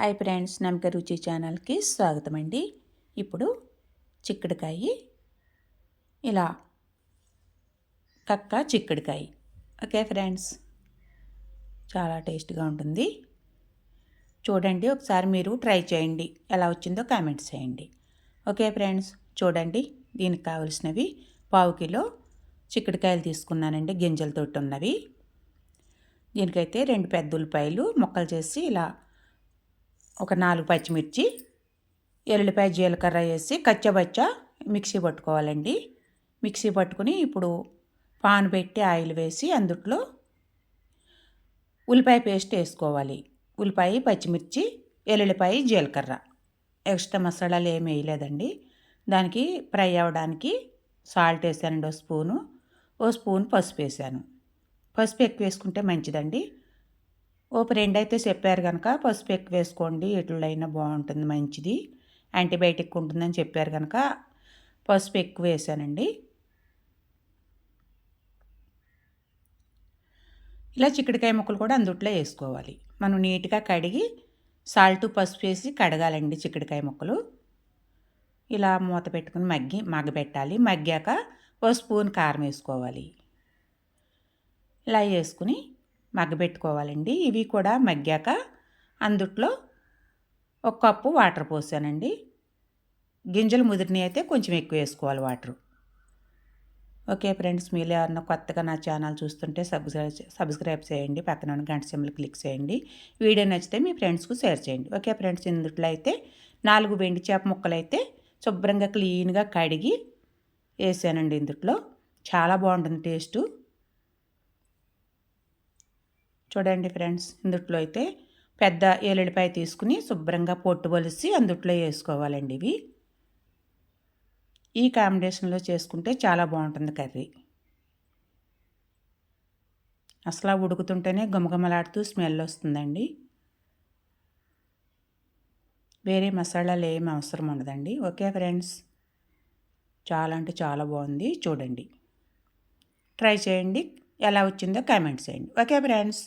Hi friends, నమ్మక రుచి ఛానల్కి స్వాగతం అండి. ఇప్పుడు చిక్కుడుకాయ ఇలా చిక్కుడుకాయ ఓకే ఫ్రెండ్స్, చాలా టేస్ట్గా ఉంటుంది. చూడండి, ఒకసారి మీరు ట్రై చేయండి, ఎలా వచ్చిందో కామెంట్స్ చేయండి. ఓకే ఫ్రెండ్స్, చూడండి, దీనికి కావలసినవి పావు కిలో చిక్కుడుకాయలు తీసుకున్నానండి, గింజలతో ఉన్నవి. దీనికైతే 2 పెద్ద ఉల్లిపాయలు ముక్కలు చేసి ఇలా, ఒక 4 పచ్చిమిర్చి, ఎల్లుల్లిపాయ జీలకర్ర వేసి కచ్చబచ్చా మిక్సీ పట్టుకోవాలండి. మిక్సీ పట్టుకుని ఇప్పుడు పాన్ పెట్టి ఆయిల్ వేసి అందుట్లో ఉల్లిపాయ పేస్ట్ వేసుకోవాలి. ఉల్లిపాయ, పచ్చిమిర్చి, ఎల్లుల్లిపాయ, జీలకర్ర, ఎక్స్ట్రా మసాలాలు ఏమి వేయలేదండి. దానికి ఫ్రై అవ్వడానికి సాల్ట్ వేసానండి, ఓ స్పూన్ పసుపు వేసాను. పసుపు ఎక్కువ వేసుకుంటే మంచిదండి. ఓ ఫ్రెండ్ అయితే చెప్పారు కనుక పసుపు ఎక్కువ వేసుకోండి, ఎట్లయినా బాగుంటుంది, మంచిది, యాంటీబయాటిక్ ఉంటుందని చెప్పారు కనుక పసుపు ఎక్కువ వేసానండి. ఇలా చిక్కుడుకాయ ముక్కలు కూడా అందుట్లో వేసుకోవాలి. మనం నీట్గా కడిగి సాల్ట్, పసుపు వేసి కడగాలండి చిక్కుడుకాయ ముక్కలు. ఇలా మూత పెట్టుకుని మగ్గబెట్టాలి. మగ్గాక ఓ స్పూన్ కారం వేసుకోవాలి. ఇలా వేసుకుని మగ్గబెట్టుకోవాలండి. ఇవి కూడా మగ్గాక అందుట్లో 1 కప్పు వాటర్ పోసానండి. గింజలు ముదిరినవి అయితే కొంచెం ఎక్కువ వేసుకోవాలి వాటర్. ఓకే ఫ్రెండ్స్, మీరు ఎవరన్నా కొత్తగా నా ఛానల్ చూస్తుంటే సబ్స్క్రైబ్ చేయండి, పక్కన ఉన్న గంట సింబల్ క్లిక్ చేయండి. వీడియో నచ్చితే మీ ఫ్రెండ్స్కు షేర్ చేయండి. ఓకే ఫ్రెండ్స్, ఇందుట్లో అయితే 4 వెండి చేప ముక్కలు అయితే శుభ్రంగా క్లీన్గా కడిగి వేసానండి. ఇందుట్లో చాలా బాగుంటుంది టేస్టు. చూడండి ఫ్రెండ్స్, ఇందుట్లో అయితే పెద్ద ఎల్లుల్లిపాయ తీసుకుని శుభ్రంగా పొట్టు పొలిసి అందుట్లో వేసుకోవాలండి. ఇవి ఈ కాంబినేషన్లో చేసుకుంటే చాలా బాగుంటుంది కర్రీ. అసలు ఉడుకుతుంటేనే గుమగుమలాడుతూ స్మెల్ వస్తుందండి. వేరే మసాలాలు ఏమి అవసరం ఉండదండి. ఓకే ఫ్రెండ్స్, చాలా అంటే చాలా బాగుంది. చూడండి, ట్రై చేయండి, ఎలా వచ్చిందో కామెంట్ చేయండి. Okay friends.